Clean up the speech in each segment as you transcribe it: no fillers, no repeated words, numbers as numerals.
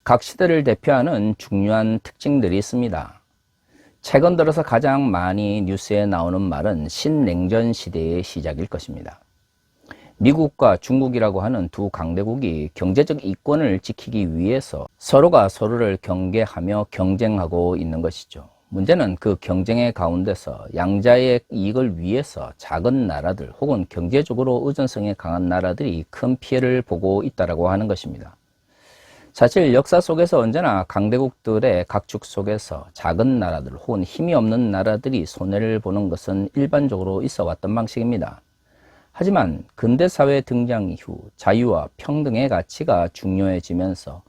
각 시대를 대표하는 중요한 특징들이 있습니다. 최근 들어서 가장 많이 뉴스에 나오는 말은 신냉전 시대의 시작일 것입니다. 미국과 중국이라고 하는 두 강대국이 경제적 이권을 지키기 위해서 서로가 서로를 경계하며 경쟁하고 있는 것이죠. 문제는 그 경쟁의 가운데서 양자의 이익을 위해서 작은 나라들 혹은 경제적으로 의존성이 강한 나라들이 큰 피해를 보고 있다고 하는 것입니다. 사실 역사 속에서 언제나 강대국들의 각축 속에서 작은 나라들 혹은 힘이 없는 나라들이 손해를 보는 것은 일반적으로 있어 왔던 방식입니다. 하지만 근대사회 등장 이후 자유와 평등의 가치가 중요해지면서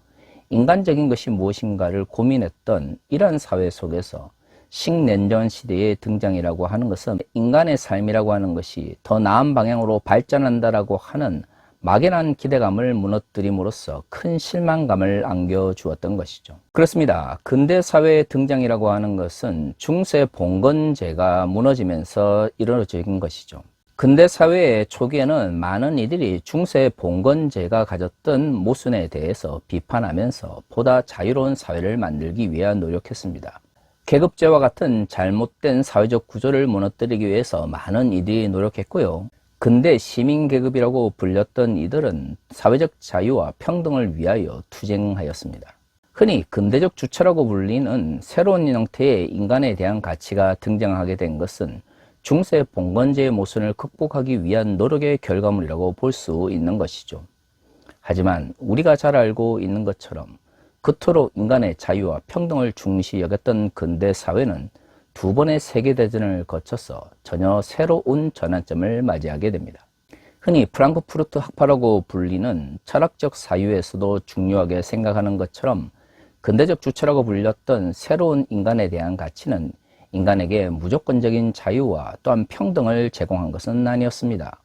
인간적인 것이 무엇인가를 고민했던 이런 사회 속에서 신냉전 시대의 등장이라고 하는 것은 인간의 삶이라고 하는 것이 더 나은 방향으로 발전한다라고 하는 막연한 기대감을 무너뜨림으로써 큰 실망감을 안겨주었던 것이죠. 그렇습니다. 근대사회의 등장이라고 하는 것은 중세 봉건제가 무너지면서 이루어진 것이죠. 근대사회의 초기에는 많은 이들이 중세 봉건제가 가졌던 모순에 대해서 비판하면서 보다 자유로운 사회를 만들기 위해 노력했습니다. 계급제와 같은 잘못된 사회적 구조를 무너뜨리기 위해서 많은 이들이 노력했고요. 근대 시민계급이라고 불렸던 이들은 사회적 자유와 평등을 위하여 투쟁하였습니다. 흔히 근대적 주체라고 불리는 새로운 형태의 인간에 대한 가치가 등장하게 된 것은 중세 봉건제의 모순을 극복하기 위한 노력의 결과물이라고 볼 수 있는 것이죠. 하지만 우리가 잘 알고 있는 것처럼 그토록 인간의 자유와 평등을 중시 여겼던 근대 사회는 두 번의 세계대전을 거쳐서 전혀 새로운 전환점을 맞이하게 됩니다. 흔히 프랑크푸르트 학파라고 불리는 철학적 사유에서도 중요하게 생각하는 것처럼 근대적 주체라고 불렸던 새로운 인간에 대한 가치는 인간에게 무조건적인 자유와 또한 평등을 제공한 것은 아니었습니다.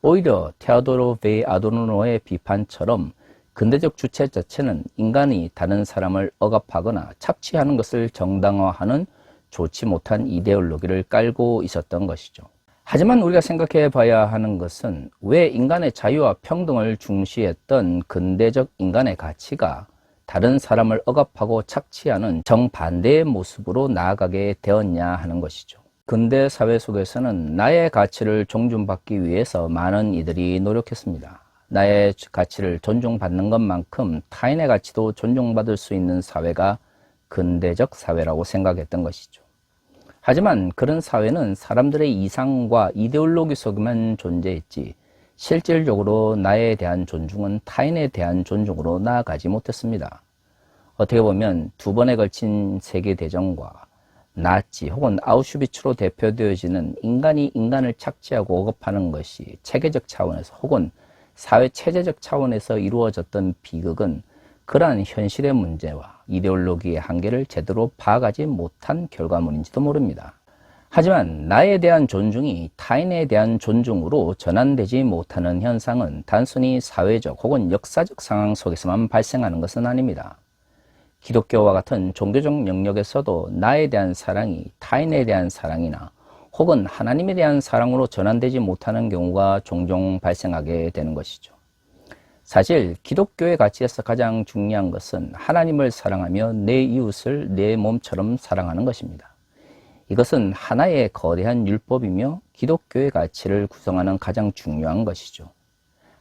오히려 테오도르 베이 아도르노의 비판처럼 근대적 주체 자체는 인간이 다른 사람을 억압하거나 착취하는 것을 정당화하는 좋지 못한 이데올로기를 깔고 있었던 것이죠. 하지만 우리가 생각해 봐야 하는 것은 왜 인간의 자유와 평등을 중시했던 근대적 인간의 가치가 다른 사람을 억압하고 착취하는 정반대의 모습으로 나아가게 되었냐 하는 것이죠. 근대 사회 속에서는 나의 가치를 존중받기 위해서 많은 이들이 노력했습니다. 나의 가치를 존중받는 것만큼 타인의 가치도 존중받을 수 있는 사회가 근대적 사회라고 생각했던 것이죠. 하지만 그런 사회는 사람들의 이상과 이데올로기 속에만 존재했지 실질적으로 나에 대한 존중은 타인에 대한 존중으로 나아가지 못했습니다. 어떻게 보면 두 번에 걸친 세계대전과 나치 혹은 아우슈비츠로 대표되어지는 인간이 인간을 착취하고 억압하는 것이 체계적 차원에서 혹은 사회 체제적 차원에서 이루어졌던 비극은 그러한 현실의 문제와 이데올로기의 한계를 제대로 파악하지 못한 결과물인지도 모릅니다. 하지만 나에 대한 존중이 타인에 대한 존중으로 전환되지 못하는 현상은 단순히 사회적 혹은 역사적 상황 속에서만 발생하는 것은 아닙니다. 기독교와 같은 종교적 영역에서도 나에 대한 사랑이 타인에 대한 사랑이나 혹은 하나님에 대한 사랑으로 전환되지 못하는 경우가 종종 발생하게 되는 것이죠. 사실 기독교의 가치에서 가장 중요한 것은 하나님을 사랑하며 내 이웃을 내 몸처럼 사랑하는 것입니다. 이것은 하나의 거대한 율법이며 기독교의 가치를 구성하는 가장 중요한 것이죠.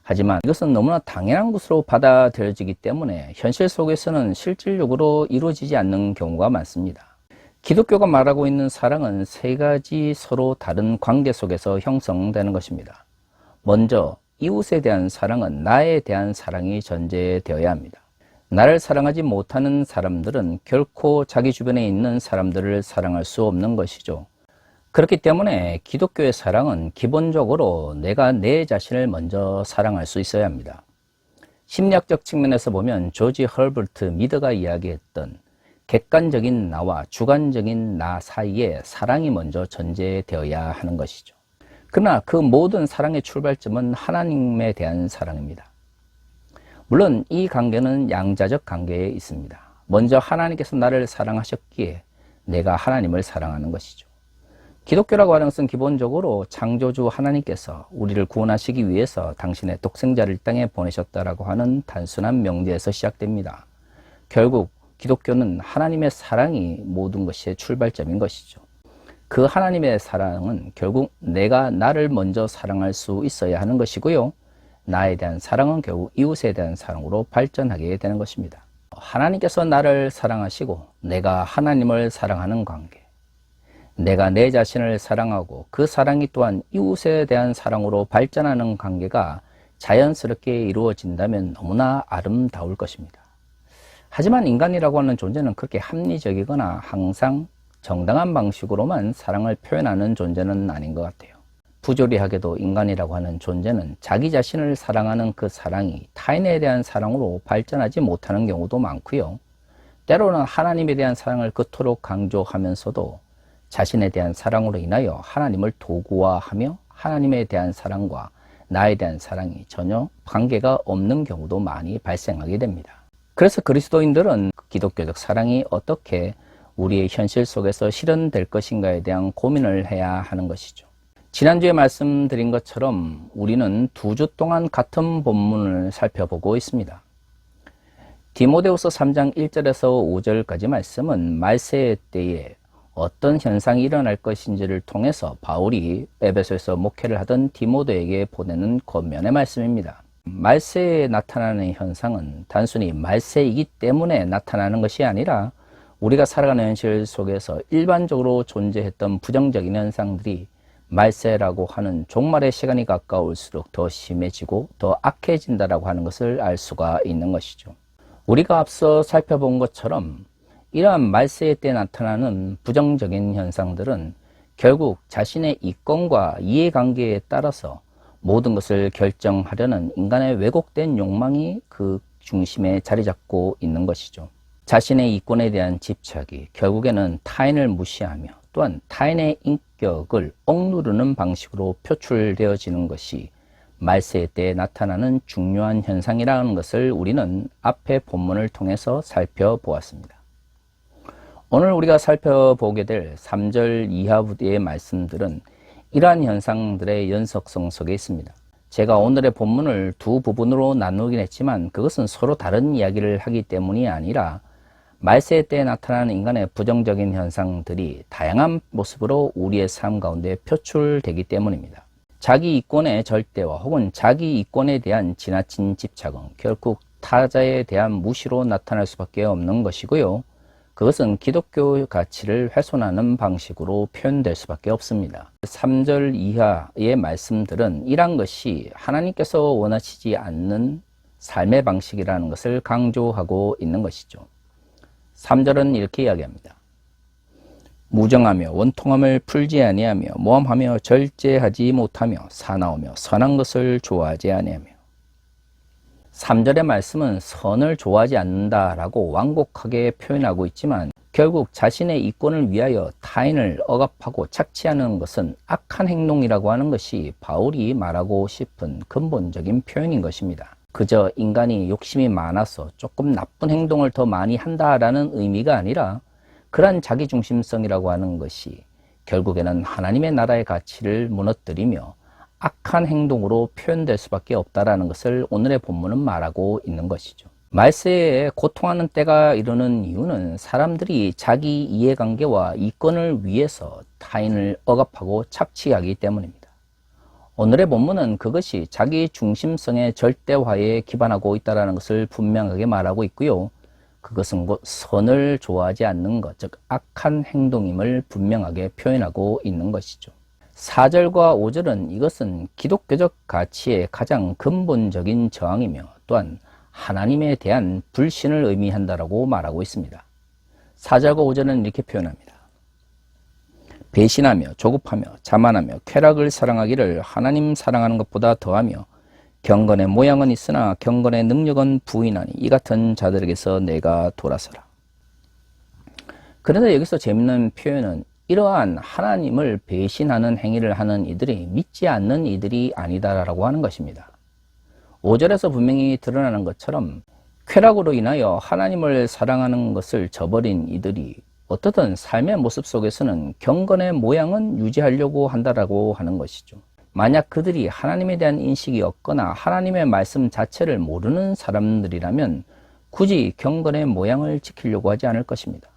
하지만 이것은 너무나 당연한 것으로 받아들여지기 때문에 현실 속에서는 실질적으로 이루어지지 않는 경우가 많습니다. 기독교가 말하고 있는 사랑은 세 가지 서로 다른 관계 속에서 형성되는 것입니다. 먼저 이웃에 대한 사랑은 나에 대한 사랑이 전제되어야 합니다. 나를 사랑하지 못하는 사람들은 결코 자기 주변에 있는 사람들을 사랑할 수 없는 것이죠. 그렇기 때문에 기독교의 사랑은 기본적으로 내가 내 자신을 먼저 사랑할 수 있어야 합니다. 심리학적 측면에서 보면 조지 헐버트 미드가 이야기했던 객관적인 나와 주관적인 나 사이에 사랑이 먼저 전제되어야 하는 것이죠. 그러나 그 모든 사랑의 출발점은 하나님에 대한 사랑입니다. 물론 이 관계는 양자적 관계에 있습니다. 먼저 하나님께서 나를 사랑하셨기에 내가 하나님을 사랑하는 것이죠. 기독교라고 하는 것은 기본적으로 창조주 하나님께서 우리를 구원하시기 위해서 당신의 독생자를 땅에 보내셨다라고 하는 단순한 명제에서 시작됩니다. 결국 기독교는 하나님의 사랑이 모든 것의 출발점인 것이죠. 그 하나님의 사랑은 결국 내가 나를 먼저 사랑할 수 있어야 하는 것이고요. 나에 대한 사랑은 결국 이웃에 대한 사랑으로 발전하게 되는 것입니다. 하나님께서 나를 사랑하시고 내가 하나님을 사랑하는 관계, 내가 내 자신을 사랑하고 그 사랑이 또한 이웃에 대한 사랑으로 발전하는 관계가 자연스럽게 이루어진다면 너무나 아름다울 것입니다. 하지만 인간이라고 하는 존재는 그렇게 합리적이거나 항상 정당한 방식으로만 사랑을 표현하는 존재는 아닌 것 같아요. 부조리하게도 인간이라고 하는 존재는 자기 자신을 사랑하는 그 사랑이 타인에 대한 사랑으로 발전하지 못하는 경우도 많고요. 때로는 하나님에 대한 사랑을 그토록 강조하면서도 자신에 대한 사랑으로 인하여 하나님을 도구화하며 하나님에 대한 사랑과 나에 대한 사랑이 전혀 관계가 없는 경우도 많이 발생하게 됩니다. 그래서 그리스도인들은 기독교적 사랑이 어떻게 우리의 현실 속에서 실현될 것인가에 대한 고민을 해야 하는 것이죠. 지난주에 말씀드린 것처럼 우리는 2주 동안 같은 본문을 살펴보고 있습니다. 디모데후서 3장 1절에서 5절까지 말씀은 말세의 때에 어떤 현상이 일어날 것인지를 통해서 바울이 에베소에서 목회를 하던 디모데에게 보내는 권면의 말씀입니다. 말세에 나타나는 현상은 단순히 말세이기 때문에 나타나는 것이 아니라 우리가 살아가는 현실 속에서 일반적으로 존재했던 부정적인 현상들이 말세라고 하는 종말의 시간이 가까울수록 더 심해지고 더 악해진다라고 하는 것을 알 수가 있는 것이죠. 우리가 앞서 살펴본 것처럼 이러한 말세의 때 나타나는 부정적인 현상들은 결국 자신의 이권과 이해관계에 따라서 모든 것을 결정하려는 인간의 왜곡된 욕망이 그 중심에 자리 잡고 있는 것이죠. 자신의 이권에 대한 집착이 결국에는 타인을 무시하며 또한 타인의 인격을 억누르는 방식으로 표출되어지는 것이 말세의 때에 나타나는 중요한 현상이라는 것을 우리는 앞의 본문을 통해서 살펴보았습니다. 오늘 우리가 살펴보게 될 3절 이하부의 말씀들은 이러한 현상들의 연속성 속에 있습니다. 제가 오늘의 본문을 2 부분으로 나누긴 했지만 그것은 서로 다른 이야기를 하기 때문이 아니라 말세 때에 나타나는 인간의 부정적인 현상들이 다양한 모습으로 우리의 삶 가운데 표출되기 때문입니다. 자기 이권의 절대화 혹은 자기 이권에 대한 지나친 집착은 결국 타자에 대한 무시로 나타날 수밖에 없는 것이고요. 그것은 기독교 가치를 훼손하는 방식으로 표현될 수밖에 없습니다. 3절 이하의 말씀들은 이러한 것이 하나님께서 원하시지 않는 삶의 방식이라는 것을 강조하고 있는 것이죠. 3절은 이렇게 이야기합니다. 무정하며 원통함을 풀지 아니하며 모함하며 절제하지 못하며 사나우며 선한 것을 좋아하지 아니하며. 3절의 말씀은 선을 좋아하지 않는다라고 완곡하게 표현하고 있지만 결국 자신의 이권을 위하여 타인을 억압하고 착취하는 것은 악한 행동이라고 하는 것이 바울이 말하고 싶은 근본적인 표현인 것입니다. 그저 인간이 욕심이 많아서 조금 나쁜 행동을 더 많이 한다라는 의미가 아니라 그러한 자기중심성이라고 하는 것이 결국에는 하나님의 나라의 가치를 무너뜨리며 악한 행동으로 표현될 수밖에 없다라는 것을 오늘의 본문은 말하고 있는 것이죠. 말세에 고통하는 때가 이르는 이유는 사람들이 자기 이해관계와 이권을 위해서 타인을 억압하고 착취하기 때문입니다. 오늘의 본문은 그것이 자기 중심성의 절대화에 기반하고 있다는 것을 분명하게 말하고 있고요. 그것은 곧 선을 좋아하지 않는 것, 즉 악한 행동임을 분명하게 표현하고 있는 것이죠. 4절과 5절은 이것은 기독교적 가치의 가장 근본적인 저항이며 또한 하나님에 대한 불신을 의미한다라고 말하고 있습니다. 4절과 5절은 이렇게 표현합니다. 배신하며 조급하며 자만하며 쾌락을 사랑하기를 하나님 사랑하는 것보다 더하며 경건의 모양은 있으나 경건의 능력은 부인하니 이 같은 자들에게서 내가 돌아서라. 그런데 여기서 재밌는 표현은 이러한 하나님을 배신하는 행위를 하는 이들이 믿지 않는 이들이 아니다라고 하는 것입니다. 5절에서 분명히 드러나는 것처럼 쾌락으로 인하여 하나님을 사랑하는 것을 저버린 이들이 어떻든 삶의 모습 속에서는 경건의 모양은 유지하려고 한다라고 하는 것이죠. 만약 그들이 하나님에 대한 인식이 없거나 하나님의 말씀 자체를 모르는 사람들이라면 굳이 경건의 모양을 지키려고 하지 않을 것입니다.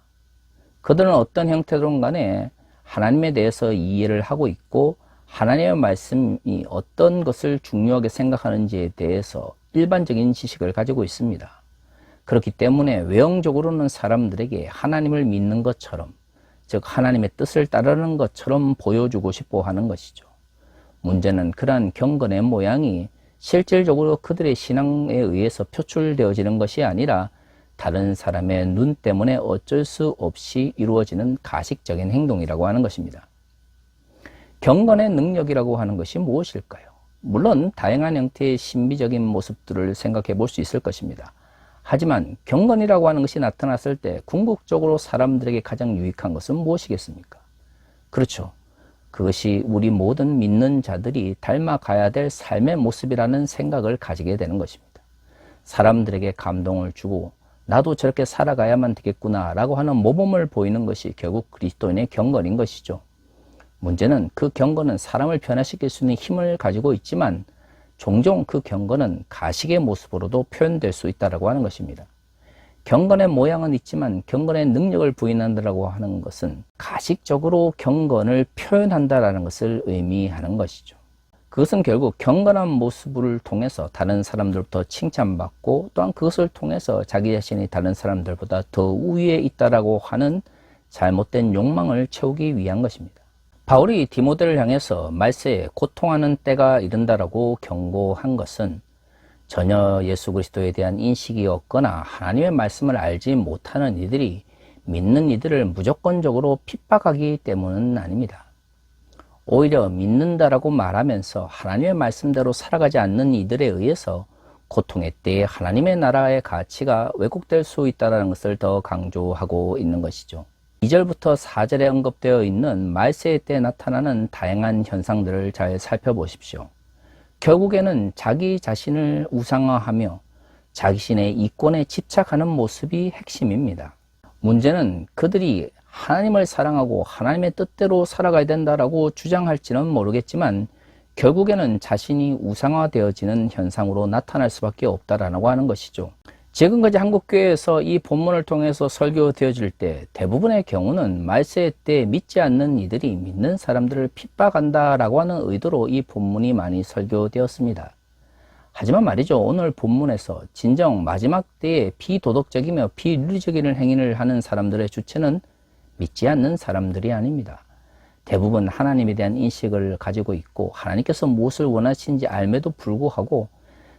그들은 어떤 형태로든 간에 하나님에 대해서 이해를 하고 있고 하나님의 말씀이 어떤 것을 중요하게 생각하는지에 대해서 일반적인 지식을 가지고 있습니다. 그렇기 때문에 외형적으로는 사람들에게 하나님을 믿는 것처럼, 즉 하나님의 뜻을 따르는 것처럼 보여주고 싶어 하는 것이죠. 문제는 그러한 경건의 모양이 실질적으로 그들의 신앙에 의해서 표출되어지는 것이 아니라 다른 사람의 눈 때문에 어쩔 수 없이 이루어지는 가식적인 행동이라고 하는 것입니다. 경건의 능력이라고 하는 것이 무엇일까요? 물론 다양한 형태의 신비적인 모습들을 생각해 볼 수 있을 것입니다. 하지만 경건이라고 하는 것이 나타났을 때 궁극적으로 사람들에게 가장 유익한 것은 무엇이겠습니까? 그렇죠. 그것이 우리 모든 믿는 자들이 닮아가야 될 삶의 모습이라는 생각을 가지게 되는 것입니다. 사람들에게 감동을 주고 나도 저렇게 살아가야만 되겠구나 라고 하는 모범을 보이는 것이 결국 그리스도인의 경건인 것이죠. 문제는 그 경건은 사람을 변화시킬 수 있는 힘을 가지고 있지만 종종 그 경건은 가식의 모습으로도 표현될 수 있다고 하는 것입니다. 경건의 모양은 있지만 경건의 능력을 부인한다고 하는 것은 가식적으로 경건을 표현한다라는 것을 의미하는 것이죠. 그것은 결국 경건한 모습을 통해서 다른 사람들부터 칭찬받고 또한 그것을 통해서 자기 자신이 다른 사람들보다 더 우위에 있다라고 하는 잘못된 욕망을 채우기 위한 것입니다. 바울이 디모데를 향해서 말세에 고통하는 때가 이른다라고 경고한 것은 전혀 예수 그리스도에 대한 인식이 없거나 하나님의 말씀을 알지 못하는 이들이 믿는 이들을 무조건적으로 핍박하기 때문은 아닙니다. 오히려 믿는다라고 말하면서 하나님의 말씀대로 살아가지 않는 이들에 의해서 고통의 때에 하나님의 나라의 가치가 왜곡될 수 있다는 것을 더 강조하고 있는 것이죠. 2절부터 4절에 언급되어 있는 말세의 때에 나타나는 다양한 현상들을 잘 살펴보십시오. 결국에는 자기 자신을 우상화하며 자신의 이권에 집착하는 모습이 핵심입니다. 문제는 그들이 하나님을 사랑하고 하나님의 뜻대로 살아가야 된다라고 주장할지는 모르겠지만 결국에는 자신이 우상화되어지는 현상으로 나타날 수밖에 없다라고 하는 것이죠. 지금까지 한국교회에서 이 본문을 통해서 설교되어질 때 대부분의 경우는 말세 때 믿지 않는 이들이 믿는 사람들을 핍박한다라고 하는 의도로 이 본문이 많이 설교되었습니다. 하지만 말이죠, 오늘 본문에서 진정 마지막 때에 비도덕적이며 비윤리적인 행위를 하는 사람들의 주체는 믿지 않는 사람들이 아닙니다. 대부분 하나님에 대한 인식을 가지고 있고 하나님께서 무엇을 원하시는지 알매도 불구하고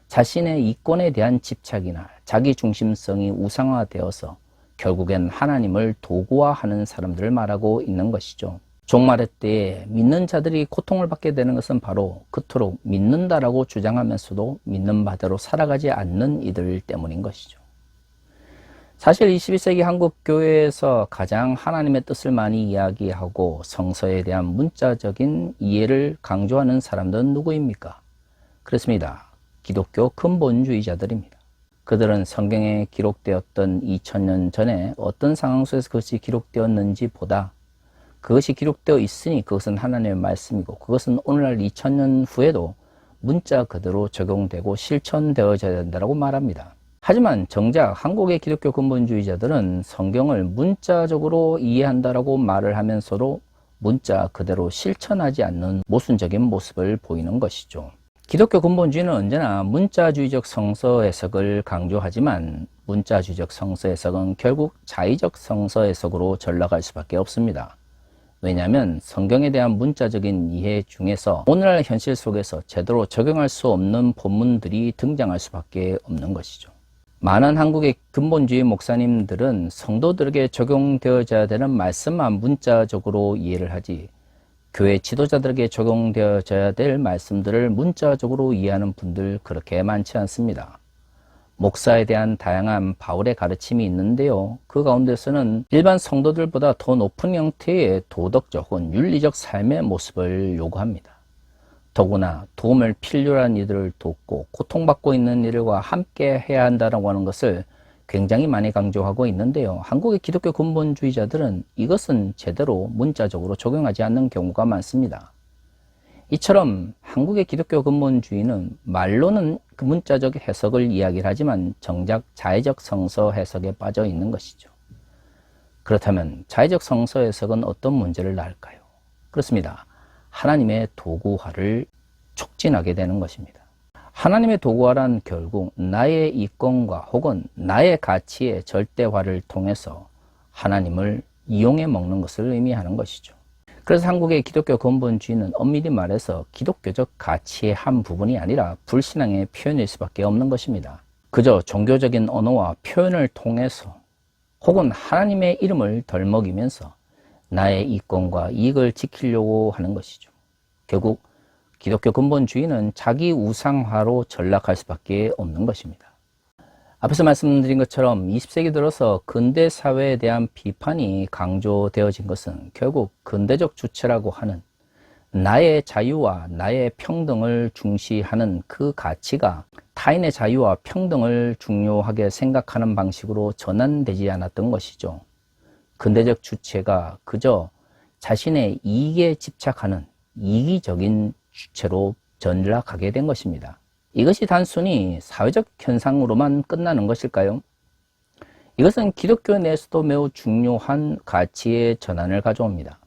자신의 이권에 대한 집착이나 자기 중심성이 우상화되어서 결국엔 하나님을 도구화하는 사람들을 말하고 있는 것이죠. 종말의 때에 믿는 자들이 고통을 받게 되는 것은 바로 그토록 믿는다라고 주장하면서도 믿는 바대로 살아가지 않는 이들 때문인 것이죠. 사실 21세기 한국 교회에서 가장 하나님의 뜻을 많이 이야기하고 성서에 대한 문자적인 이해를 강조하는 사람들은 누구입니까? 그렇습니다. 기독교 근본주의자들입니다. 그들은 성경에 기록되었던 2000년 전에 어떤 상황 속에서 그것이 기록되었는지 보다 그것이 기록되어 있으니 그것은 하나님의 말씀이고 그것은 오늘날 2000년 후에도 문자 그대로 적용되고 실천되어져야 된다고 말합니다. 하지만 정작 한국의 기독교 근본주의자들은 성경을 문자적으로 이해한다라고 말을 하면서도 문자 그대로 실천하지 않는 모순적인 모습을 보이는 것이죠. 기독교 근본주의는 언제나 문자주의적 성서 해석을 강조하지만 문자주의적 성서 해석은 결국 자의적 성서 해석으로 전락할 수밖에 없습니다. 왜냐하면 성경에 대한 문자적인 이해 중에서 오늘날 현실 속에서 제대로 적용할 수 없는 본문들이 등장할 수밖에 없는 것이죠. 많은 한국의 근본주의 목사님들은 성도들에게 적용되어져야 되는 말씀만 문자적으로 이해를 하지 교회 지도자들에게 적용되어져야 될 말씀들을 문자적으로 이해하는 분들 그렇게 많지 않습니다. 목사에 대한 다양한 바울의 가르침이 있는데요. 그 가운데서는 일반 성도들보다 더 높은 형태의 도덕적 혹은 윤리적 삶의 모습을 요구합니다. 더구나 도움을 필요로 한 이들을 돕고 고통받고 있는 이들과 함께 해야 한다고 하는 것을 굉장히 많이 강조하고 있는데요. 한국의 기독교 근본주의자들은 이것은 제대로 문자적으로 적용하지 않는 경우가 많습니다. 이처럼 한국의 기독교 근본주의는 말로는 그 문자적 해석을 이야기를 하지만 정작 자의적 성서 해석에 빠져 있는 것이죠. 그렇다면 자의적 성서 해석은 어떤 문제를 낳을까요? 그렇습니다. 하나님의 도구화를 촉진하게 되는 것입니다. 하나님의 도구화란 결국 나의 이권과 혹은 나의 가치의 절대화를 통해서 하나님을 이용해 먹는 것을 의미하는 것이죠. 그래서 한국의 기독교 근본주의는 엄밀히 말해서 기독교적 가치의 한 부분이 아니라 불신앙의 표현일 수밖에 없는 것입니다. 그저 종교적인 언어와 표현을 통해서 혹은 하나님의 이름을 덜먹이면서 나의 이권과 이익을 지키려고 하는 것이죠. 결국 기독교 근본주의는 자기 우상화로 전락할 수밖에 없는 것입니다. 앞에서 말씀드린 것처럼 20세기 들어서 근대 사회에 대한 비판이 강조되어진 것은 결국 근대적 주체라고 하는 나의 자유와 나의 평등을 중시하는 그 가치가 타인의 자유와 평등을 중요하게 생각하는 방식으로 전환되지 않았던 것이죠. 근대적 주체가 그저 자신의 이익에 집착하는 이기적인 주체로 전락하게 된 것입니다. 이것이 단순히 사회적 현상으로만 끝나는 것일까요? 이것은 기독교 내에서도 매우 중요한 가치의 전환을 가져옵니다.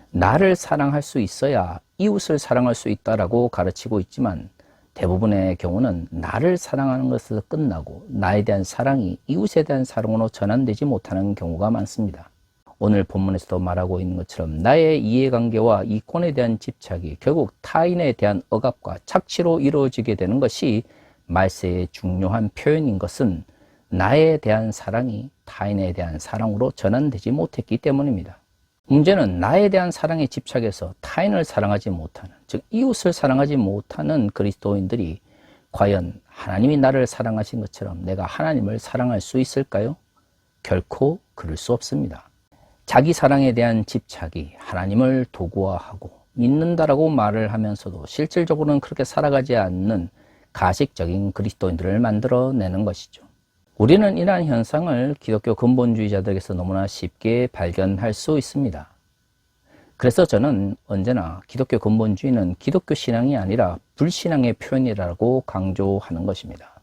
나를 사랑할 수 있어야 이웃을 사랑할 수 있다라고 가르치고 있지만 대부분의 경우는 나를 사랑하는 것에서 끝나고 나에 대한 사랑이 이웃에 대한 사랑으로 전환되지 못하는 경우가 많습니다. 오늘 본문에서도 말하고 있는 것처럼 나의 이해관계와 이권에 대한 집착이 결국 타인에 대한 억압과 착취로 이루어지게 되는 것이 말세의 중요한 표현인 것은 나에 대한 사랑이 타인에 대한 사랑으로 전환되지 못했기 때문입니다. 문제는 나에 대한 사랑에 집착해서 타인을 사랑하지 못하는, 즉 이웃을 사랑하지 못하는 그리스도인들이 과연 하나님이 나를 사랑하신 것처럼 내가 하나님을 사랑할 수 있을까요? 결코 그럴 수 없습니다. 자기 사랑에 대한 집착이 하나님을 도구화하고 믿는다라고 말을 하면서도 실질적으로는 그렇게 살아가지 않는 가식적인 그리스도인들을 만들어내는 것이죠. 우리는 이러한 현상을 기독교 근본주의자들에게서 너무나 쉽게 발견할 수 있습니다. 그래서 저는 언제나 기독교 근본주의는 기독교 신앙이 아니라 불신앙의 표현이라고 강조하는 것입니다.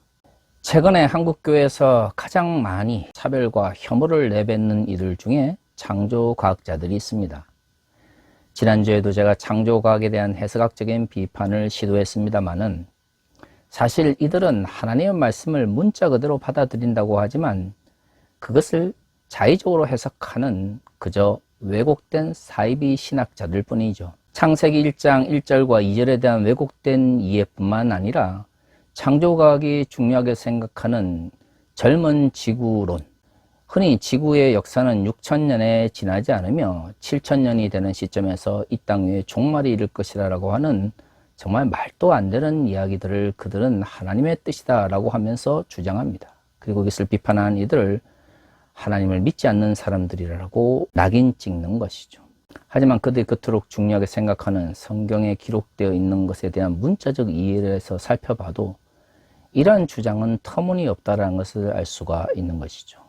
최근에 한국교회에서 가장 많이 차별과 혐오를 내뱉는 이들 중에 창조과학자들이 있습니다. 지난주에도 제가 창조과학에 대한 해석학적인 비판을 시도했습니다마는 사실 이들은 하나님의 말씀을 문자 그대로 받아들인다고 하지만 그것을 자의적으로 해석하는 그저 왜곡된 사이비 신학자들 뿐이죠. 창세기 1장 1절과 2절에 대한 왜곡된 이해뿐만 아니라 창조과학이 중요하게 생각하는 젊은 지구론, 흔히 지구의 역사는 6천년에 지나지 않으며 7천년이 되는 시점에서 이 땅 위에 종말이 이를 것이라고 하는 정말 말도 안 되는 이야기들을 그들은 하나님의 뜻이다라고 하면서 주장합니다. 그리고 이것을 비판한 이들을 하나님을 믿지 않는 사람들이라고 낙인 찍는 것이죠. 하지만 그들이 그토록 중요하게 생각하는 성경에 기록되어 있는 것에 대한 문자적 이해를 해서 살펴봐도 이러한 주장은 터무니없다라는 것을 알 수가 있는 것이죠.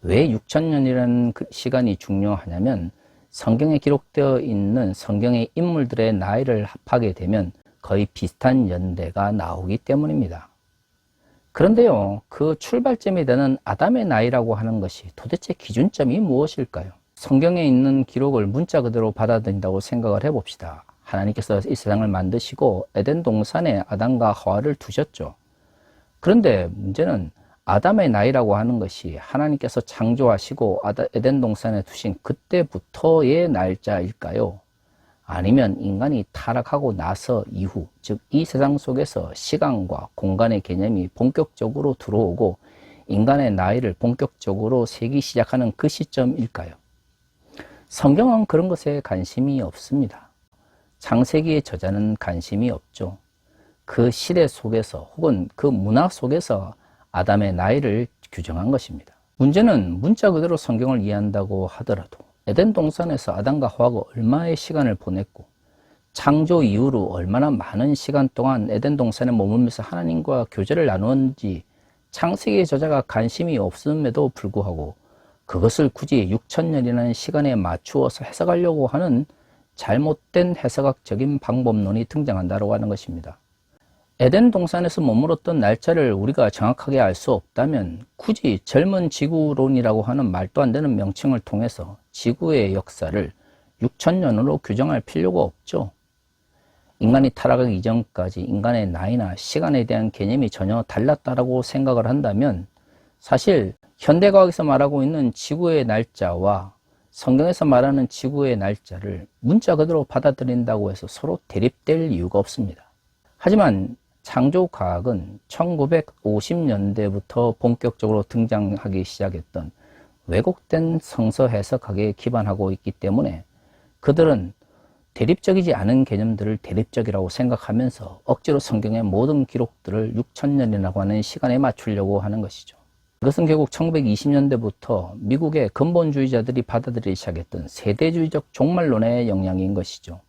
왜 6천년이라는 시간이 중요하냐면 성경에 기록되어 있는 성경의 인물들의 나이를 합하게 되면 거의 비슷한 연대가 나오기 때문입니다. 그런데요, 그 출발점이 되는 아담의 나이라고 하는 것이 도대체 기준점이 무엇일까요? 성경에 있는 기록을 문자 그대로 받아들인다고 생각을 해봅시다. 하나님께서 이 세상을 만드시고 에덴 동산에 아담과 하와를 두셨죠. 그런데 문제는 아담의 나이라고 하는 것이 하나님께서 창조하시고 에덴 동산에 두신 그때부터의 날짜일까요? 아니면 인간이 타락하고 나서 이후, 즉 이 세상 속에서 시간과 공간의 개념이 본격적으로 들어오고 인간의 나이를 본격적으로 세기 시작하는 그 시점일까요? 성경은 그런 것에 관심이 없습니다. 창세기의 저자는 관심이 없죠. 그 시대 속에서 혹은 그 문화 속에서 아담의 나이를 규정한 것입니다. 문제는 문자 그대로 성경을 이해한다고 하더라도 에덴 동산에서 아담과 하와가 얼마의 시간을 보냈고 창조 이후로 얼마나 많은 시간 동안 에덴 동산에 머물면서 하나님과 교제를 나누었는지 창세기의 저자가 관심이 없음에도 불구하고 그것을 굳이 6천년이라는 시간에 맞추어서 해석하려고 하는 잘못된 해석학적인 방법론이 등장한다고 하는 것입니다. 에덴 동산에서 머물었던 날짜를 우리가 정확하게 알 수 없다면 굳이 젊은 지구론이라고 하는 말도 안 되는 명칭을 통해서 지구의 역사를 6천년으로 규정할 필요가 없죠. 인간이 타락하기 이전까지 인간의 나이나 시간에 대한 개념이 전혀 달랐다고 생각을 한다면 사실 현대과학에서 말하고 있는 지구의 날짜와 성경에서 말하는 지구의 날짜를 문자 그대로 받아들인다고 해서 서로 대립될 이유가 없습니다. 하지만 창조과학은 1950년대부터 본격적으로 등장하기 시작했던 왜곡된 성서 해석학에 기반하고 있기 때문에 그들은 대립적이지 않은 개념들을 대립적이라고 생각하면서 억지로 성경의 모든 기록들을 6천년이라고 하는 시간에 맞추려고 하는 것이죠. 그것은 결국 1920년대부터 미국의 근본주의자들이 받아들이기 시작했던 세대주의적 종말론의 영향인 것이죠.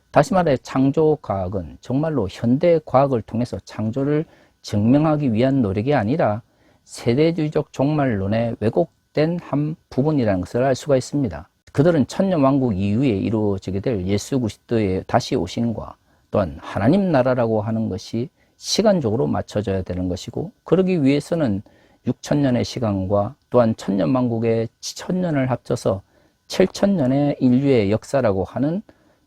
다시 말해 창조과학은 정말로 현대과학을 통해서 창조를 증명하기 위한 노력이 아니라 세대주의적 종말론의 왜곡된 한 부분이라는 것을 알 수가 있습니다. 그들은 천년왕국 이후에 이루어지게 될 예수 그리스도의 다시 오심과 또한 하나님 나라라고 하는 것이 시간적으로 맞춰져야 되는 것이고 그러기 위해서는 6천년의 시간과 또한 천년왕국의 1000년을 합쳐서 7000년의 인류의 역사라고 하는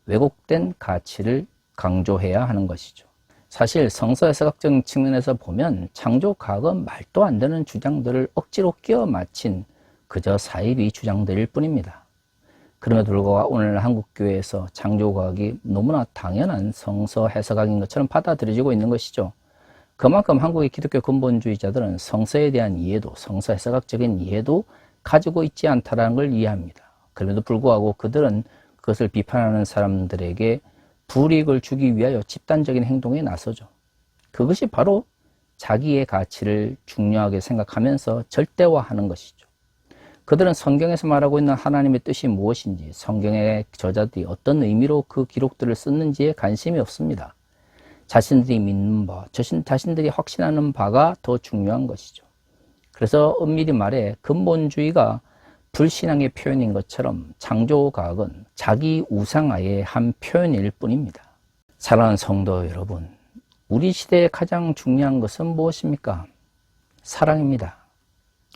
왜곡된 가치를 강조해야 하는 것이죠. 사실 성서해석학적 측면에서 보면 창조과학은 말도 안 되는 주장들을 억지로 끼워 맞힌 그저 사이비 주장들일 뿐입니다. 그럼에도 불구하고 오늘 한국교회에서 창조과학이 너무나 당연한 성서해석학인 것처럼 받아들여지고 있는 것이죠. 그만큼 한국의 기독교 근본주의자들은 성서에 대한 이해도, 성서해석학적인 이해도 가지고 있지 않다는 걸 이해합니다. 그럼에도 불구하고 그들은 그것을 비판하는 사람들에게 불이익을 주기 위하여 집단적인 행동에 나서죠. 그것이 바로 자기의 가치를 중요하게 생각하면서 절대화하는 것이죠. 그들은 성경에서 말하고 있는 하나님의 뜻이 무엇인지, 성경의 저자들이 어떤 의미로 그 기록들을 썼는지에 관심이 없습니다. 자신들이 믿는 바, 자신들이 확신하는 바가 더 중요한 것이죠. 그래서 엄밀히 말해 근본주의가 불신앙의 표현인 것처럼 창조과학은 자기 우상화의 한 표현일 뿐입니다. 사랑하는 성도 여러분, 우리 시대의 가장 중요한 것은 무엇입니까? 사랑입니다.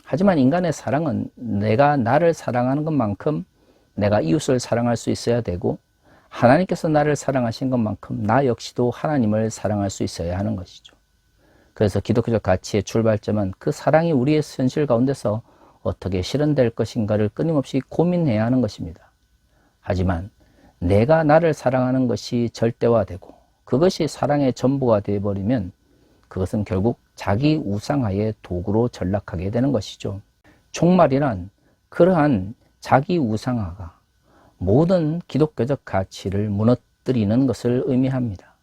하지만 인간의 사랑은 내가 나를 사랑하는 것만큼 내가 이웃을 사랑할 수 있어야 되고 하나님께서 나를 사랑하신 것만큼 나 역시도 하나님을 사랑할 수 있어야 하는 것이죠. 그래서 기독교적 가치의 출발점은 그 사랑이 우리의 현실 가운데서 어떻게 실현될 것인가를 끊임없이 고민해야 하는 것입니다. 하지만 내가 나를 사랑하는 것이 절대화되고 그것이 사랑의 전부가 되어버리면 그것은 결국 자기 우상화의 도구로 전락하게 되는 것이죠. 종말이란 그러한 자기 우상화가 모든 기독교적 가치를 무너뜨리는 것을 의미합니다.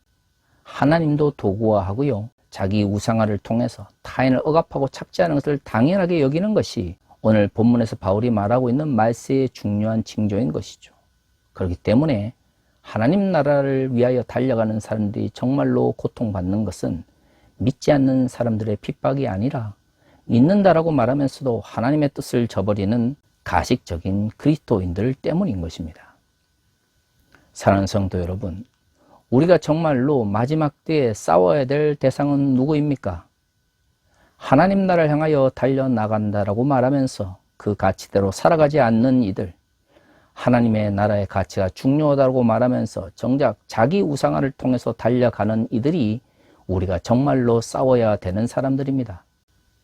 하나님도 도구화하고요. 자기 우상화를 통해서 타인을 억압하고 착지하는 것을 당연하게 여기는 것이 오늘 본문에서 바울이 말하고 있는 말세의 중요한 징조인 것이죠. 그렇기 때문에 하나님 나라를 위하여 달려가는 사람들이 정말로 고통받는 것은 믿지 않는 사람들의 핍박이 아니라 믿는다라고 말하면서도 하나님의 뜻을 저버리는 가식적인 그리스도인들 때문인 것입니다. 사랑하는 성도 여러분, 우리가 정말로 마지막 때에 싸워야 될 대상은 누구입니까? 하나님 나라를 향하여 달려나간다라고 말하면서 그 가치대로 살아가지 않는 이들, 하나님의 나라의 가치가 중요하다고 말하면서 정작 자기 우상화를 통해서 달려가는 이들이 우리가 정말로 싸워야 되는 사람들입니다.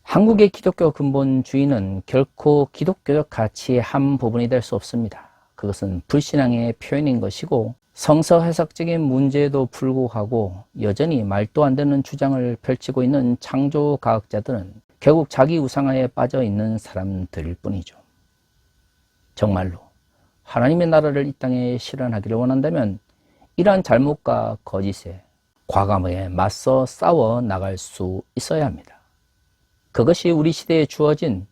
한국의 기독교 근본주의는 결코 기독교적 가치의 한 부분이 될 수 없습니다. 그것은 불신앙의 표현인 것이고 성서 해석적인 문제에도 불구하고 여전히 말도 안 되는 주장을 펼치고 있는 창조과학자들은 결국 자기 우상화에 빠져 있는 사람들일 뿐이죠. 정말로 하나님의 나라를 이 땅에 실현하기를 원한다면 이러한 잘못과 거짓에 과감하게 맞서 싸워 나갈 수 있어야 합니다. 그것이 우리 시대에 주어진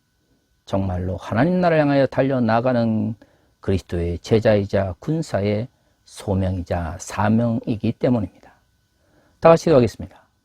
정말로 하나님 나라를 향하여 달려나가는 그리스도의 제자이자 군사의 소명이자 사명이기 때문입니다. 다 같이 기도하겠습니다.